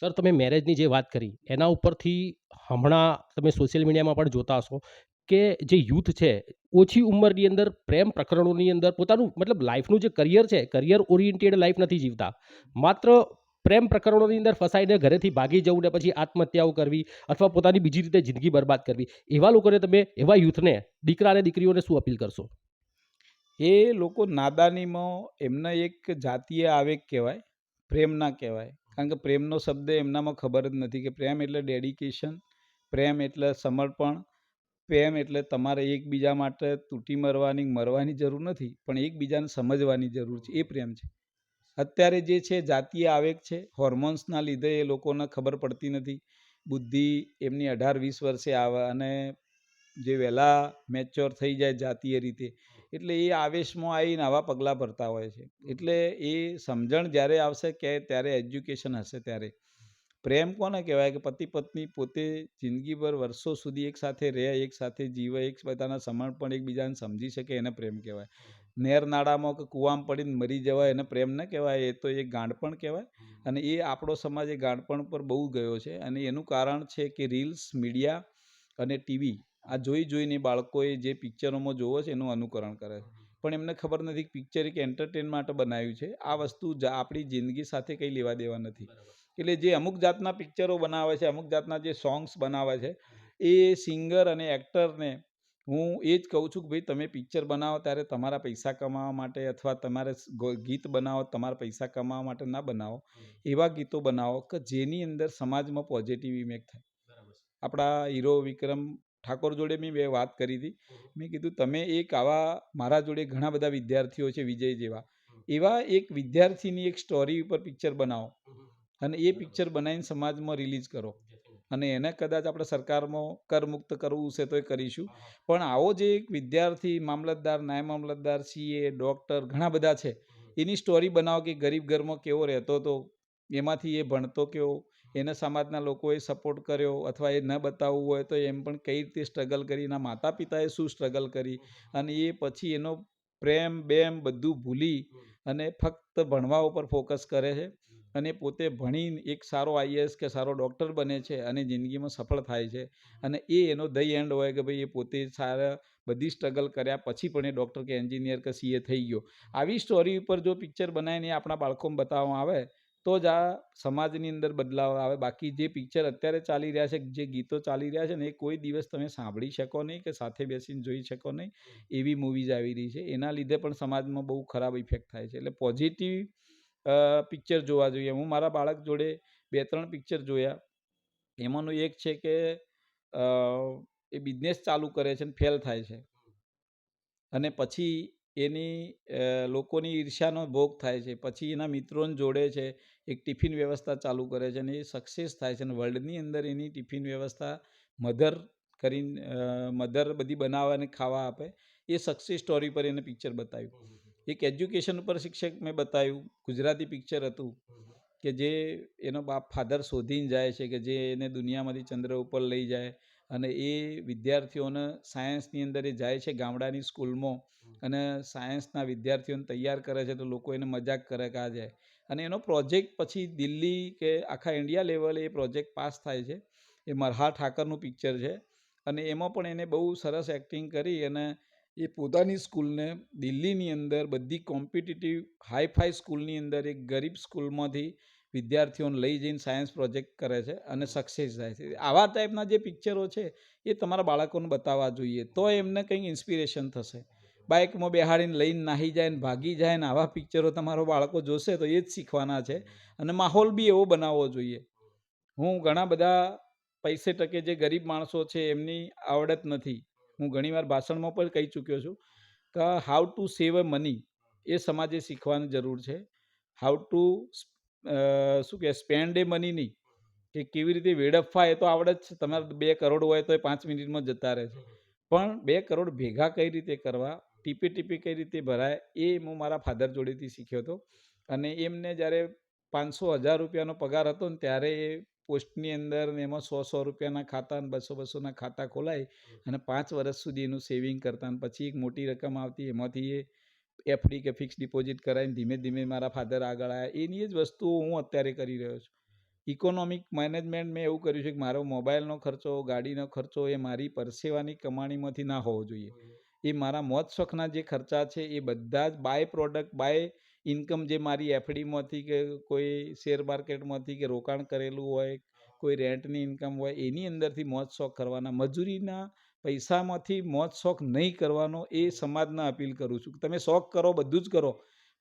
Sir, તમે મેરેજની જે વાત કરી, એના ઉપરથી હમણાં તમે સોશિયલ મીડિયામાં પણ જોતા હશો કે જે યુથ છે, ઓછી ઉંમરની અંદર પ્રેમ પ્રકરણોની અંદર પોતાનું મતલબ લાઈફનું જે કરિયર છે, કરિયર ઓરિએન્ટેડ લાઈફ નથી જીવતા. માત્ર પ્રેમ પ્રકરણોની અંદર ફસાઈને ઘરેથી ભાગી જવું ને પછી આત્મહત્યાઓ કરવી અથવા પોતાની બીજી રીતે જિંદગી બરબાદ કરવી. એવા લોકોને તમે, એવા યુથને, દીકરા અને દીકરીઓને શું અપીલ કરશો? એ લોકો નાદાનીમાં એમના એક જાતીય આવેગ કહેવાય, પ્રેમ ના કહેવાય. કારણ કે પ્રેમનો શબ્દ એમનામાં ખબર જ નથી કે પ્રેમ એટલે ડેડિકેશન, પ્રેમ એટલે સમર્પણ, પ્રેમ એટલે તમારે એકબીજા માટે તૂટી મરવાની જરૂર નથી, પણ એકબીજાને સમજવાની જરૂર છે. એ પ્રેમ છે. અત્યારે જે છે જાતીય આવેગ છે, હોર્મોન્સના લીધે એ લોકોને ખબર પડતી નથી. બુદ્ધિ એમની 18-20 વર્ષે આવે અને જે વહેલા મેચ્યોર થઈ જાય જાતીય રીતે, એટલે એ આવેશમાં આવીને આવા પગલાં ભરતા હોય છે. એટલે એ સમજણ જ્યારે આવશે કે ત્યારે એજ્યુકેશન હશે ત્યારે. પ્રેમ કોને કહેવાય કે પતિ પત્ની પોતે જિંદગીભર વર્ષો સુધી એક સાથે રહે, એક સાથે જીવે, એક પોતાના સમર્પણ એકબીજાને સમજી શકે, એને પ્રેમ કહેવાય. નેર નાળામાં કે કૂવામાં પડીને મરી જવાય એને પ્રેમ ન કહેવાય, એ તો એક ગાંડપણ કહેવાય. અને એ આપણો સમાજ એ ગાંડપણ પર બહુ ગયો છે, અને એનું કારણ છે કે રીલ્સ, મીડિયા અને ટીવી આ જોઈને બાળકોએ જે પિક્ચરોમાં જોવો છે એનું અનુકરણ કરે છે. પણ એમને ખબર નથી કે પિક્ચર એક એન્ટરટેન માટે બનાવ્યું છે. આ વસ્તુ આપણી જિંદગી સાથે કંઈ લેવા દેવા નથી. એટલે જે અમુક જાતના પિક્ચરો બનાવે છે, અમુક જાતના જે સોંગ્સ બનાવે છે, એ સિંગર અને એક્ટરને હું એ જ કહું છું કે ભાઈ તમે પિક્ચર બનાવો ત્યારે તમારા પૈસા કમાવા માટે અથવા તમારે ગીત બનાવો તમારા પૈસા કમાવા માટે ના બનાવો. એવા ગીતો બનાવો કે જેની અંદર સમાજમાં પોઝિટિવ ઇમ્પેક્ટ થાય. આપણા હીરો વિક્રમ ઠાકોર જોડે મેં વાત કરી હતી. મેં કીધું તમે એક આવા, મારા જોડે ઘણા બધા વિદ્યાર્થીઓ છે વિજય જેવા, એવા એક વિદ્યાર્થીની એક સ્ટોરી ઉપર પિક્ચર બનાવો અને એ પિક્ચર બનાવીને સમાજમાં રિલીઝ કરો, અને એને કદાચ આપણે સરકારમાં કરમુક્ત કરવું છે તો એ કરીશું. પણ આવો જે એક વિદ્યાર્થી, મામલતદાર, નાયબ મામલતદાર, સીએ, ડૉક્ટર ઘણા બધા છે, એની સ્ટોરી બનાવો કે ગરીબ ઘરમાં કેવો રહેતો હતો, એમાંથી એ ભણતો કેવો, એને સમાજના લોકોએ સપોર્ટ કર્યો, અથવા એ ન બતાવવું હોય તો એમ પણ કઈ રીતે સ્ટ્રગલ કરી, એના માતા પિતાએ શું સ્ટ્રગલ કરી, અને એ પછી એનો પ્રેમ બેમ બધું ભૂલી અને ફક્ત ભણવા ઉપર ફોકસ કરે છે, અને પોતે ભણીને એક સારો આઈએએસ કે સારો ડૉક્ટર બને છે અને જિંદગીમાં સફળ થાય છે. અને એનો ધ એન્ડ હોય કે ભાઈ એ પોતે સારા બધી સ્ટ્રગલ કર્યા પછી પણ એ ડૉક્ટર કે એન્જિનિયર કે સીએ થઈ ગયો. આવી સ્ટોરી ઉપર જો પિક્ચર બનાવીને આપણા બાળકોને બતાવવામાં આવે તો જ આ સમાજની અંદર બદલાવ આવે. બાકી જે પિક્ચર અત્યારે ચાલી રહ્યા છે, જે ગીતો ચાલી રહ્યા છે ને, એ કોઈ દિવસ તમે સાંભળી શકો નહીં કે સાથે બેસીને જોઈ શકો નહીં. એવી મૂવીઝ આવી રહી છે, એના લીધે પણ સમાજમાં બહુ ખરાબ ઇફેક્ટ થાય છે. એટલે પોઝિટિવ પિક્ચર જોવા જોઈએ. હું મારા બાળક જોડે 2-3 પિક્ચર જોયા. એમાંનું એક છે કે એ બિઝનેસ ચાલુ કરે છે અને ફેલ થાય છે, અને પછી એની લોકોની ઈર્ષ્યાનો ભોગ થાય છે. પછી એના મિત્રોને જોડે છે, એક ટિફિન વ્યવસ્થા ચાલુ કરે છે અને એ સક્સેસ થાય છે, અને વર્લ્ડની અંદર એની ટિફિન વ્યવસ્થા મધર કરીને, મધર બધી બનાવે અને ખાવા આપે. એ સક્સેસ સ્ટોરી પર એને પિક્ચર બતાવ્યું. એક એજ્યુકેશન ઉપર શિક્ષક મેં બતાવ્યું, ગુજરાતી પિક્ચર હતું, કે જે એનો બાપ ફાધર શોધીને જાય છે, કે જે એને દુનિયામાંથી ચંદ્ર ઉપર લઈ જાય, અને એ વિદ્યાર્થીઓને સાયન્સની અંદર એ જાય છે ગામડાની સ્કૂલમાં, અને સાયન્સના વિદ્યાર્થીઓને તૈયાર કરે છે, તો લોકો એને મજાક કરે કે આ જાય, અને એનો પ્રોજેક્ટ પછી દિલ્હી કે આખા ઇન્ડિયા લેવલે એ પ્રોજેક્ટ પાસ થાય છે. એ મલ્હાર ઠાકરનું પિક્ચર છે, અને એમાં પણ એને બહુ સરસ એક્ટિંગ કરી, અને એ પોતાની સ્કૂલને દિલ્હીની અંદર બધી કોમ્પિટિટિવ હાઈફાઈ સ્કૂલની અંદર એક ગરીબ સ્કૂલમાંથી વિદ્યાર્થીઓને લઈ જઈને સાયન્સ પ્રોજેક્ટ કરે છે અને સક્સેસ થાય છે. આવા ટાઈપના જે પિક્ચરો છે એ તમારા બાળકોને બતાવવા જોઈએ, તો એમને કંઈક ઇન્સ્પિરેશન થશે. બાઇકમાં બેહાડીને લઈને નાહી જાય ને ભાગી જાય ને આવા પિક્ચરો તમારો બાળકો જોશે તો એ જ શીખવાના છે, અને માહોલ બી એવો બનાવવો જોઈએ. હું ઘણા બધા પૈસે ટકે જે ગરીબ માણસો છે એમની આવડત નથી, હું ઘણીવાર ભાષણમાં પણ કહી ચૂક્યો છું કે how to save a money એ સમાજે શીખવાની જરૂર છે. હાઉ ટુ શું કહે સ્પેન્ડ એ મની નહીં, કે કેવી રીતે વેડફવા એ તો આવડે જ છે. તમારે 2 કરોડ હોય તો એ 5 મિનિટમાં જતા રહે છે, પણ 2 કરોડ ભેગા કઈ રીતે કરવા, ટીપે ટીપે કઈ રીતે ભરાય, એ હું મારા ફાધર જોડેથી શીખ્યો હતો. અને એમને જ્યારે 500-1000 રૂપિયાનો પગાર હતો ને ત્યારે એ પોસ્ટની અંદર ને એમાં 100-100 રૂપિયાના ખાતા અને 200-200ના ખાતા ખોલાય અને 5 વર્ષ સુધી એનું સેવિંગ કરતા, અને પછી એક મોટી રકમ આવતી, એમાંથી એ એફડી કે ફિક્સ ડિપોઝિટ કરાવીને ધીમે ધીમે મારા ફાધર આગળ આવ્યા. એની જ વસ્તુઓ હું અત્યારે કરી રહ્યો છું. ઇકોનોમિક મેનેજમેન્ટ મેં એવું કર્યું છે કે મારો મોબાઈલનો ખર્ચો, ગાડીનો ખર્ચો એ મારી પરસેવાની કમાણીમાંથી ના હોવો જોઈએ. એ મારા મોજ શોખના જે ખર્ચા છે એ બધા જ બાય પ્રોડક્ટ, બાય ઇન્કમ જે મારી એફડીમાંથી કે કોઈ શેર માર્કેટમાંથી કે રોકાણ કરેલું હોય, કોઈ રેન્ટની ઇન્કમ હોય, એની અંદરથી મોજ શોખ કરવાના. મજૂરીના પૈસામાંથી મોજ શોખ નહીં કરવાનો એ સમાજને અપીલ કરું છું. તમે શોખ કરો, બધું જ કરો,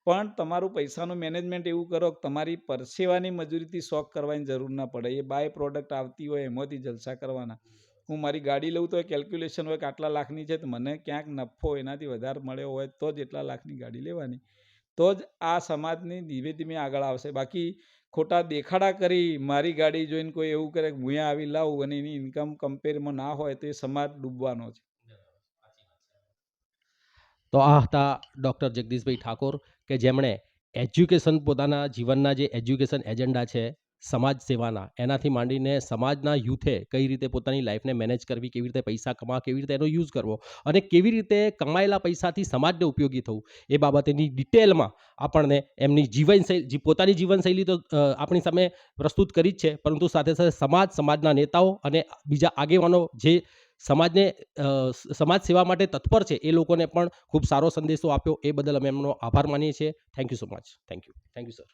પણ તમારું પૈસાનું મેનેજમેન્ટ એવું કરો કે તમારી પરસેવાની મજૂરીથી શોખ કરવાની જરૂર ના પડે. એ બાય પ્રોડક્ટ આવતી હોય એમાંથી જલસા કરવાના. હું મારી ગાડી લઉં તો એ કેલ્ક્યુલેશન હોય કે આટલા લાખની છે તો મને ક્યાંક નફો એનાથી વધારે મળ્યો હોય તો જ એટલા લાખની ગાડી લેવાની. તો જ આ સમાજની ધીમે ધીમે આગળ આવશે. બાકી ખોટા દેખાડા કરી મારી ગાડી જોઈને કોઈ એવું કરે કે હું આવી લાવું અને એની ઇન્કમ કમ્પેરમાં ના હોય તો એ સમાજ ડૂબવાનો છે. તો આ હતા ડૉક્ટર જગદીશભાઈ ઠાકોર, કે જેમણે એજ્યુકેશન, પોતાના જીવનના જે એજ્યુકેશન એજન્ડા છે સમાજ સેવાના, એનાથી માંડીને સમાજના યુથે કઈ રીતે પોતાની લાઈફને મેનેજ કરવી, કેવી રીતે પૈસા કમાવા, કેવી રીતે એનો યુઝ કરવો અને કેવી રીતે કમાયેલા પૈસાથી સમાજને ઉપયોગી થવું, એ બાબતેની ડિટેલમાં આપણને એમની જીવનશૈલી, પોતાની જીવનશૈલી તો આપણી સામે પ્રસ્તુત કરી જ છે, પરંતુ સાથે સાથે સમાજના નેતાઓ અને બીજા આગેવાનો જે સમાજને સમાજ સેવા માટે તત્પર છે એ લોકોને પણ ખૂબ સારો સંદેશો આપ્યો. એ બદલ અમે એમનો આભાર માનીએ છીએ. Thank you so much. Thank you sir.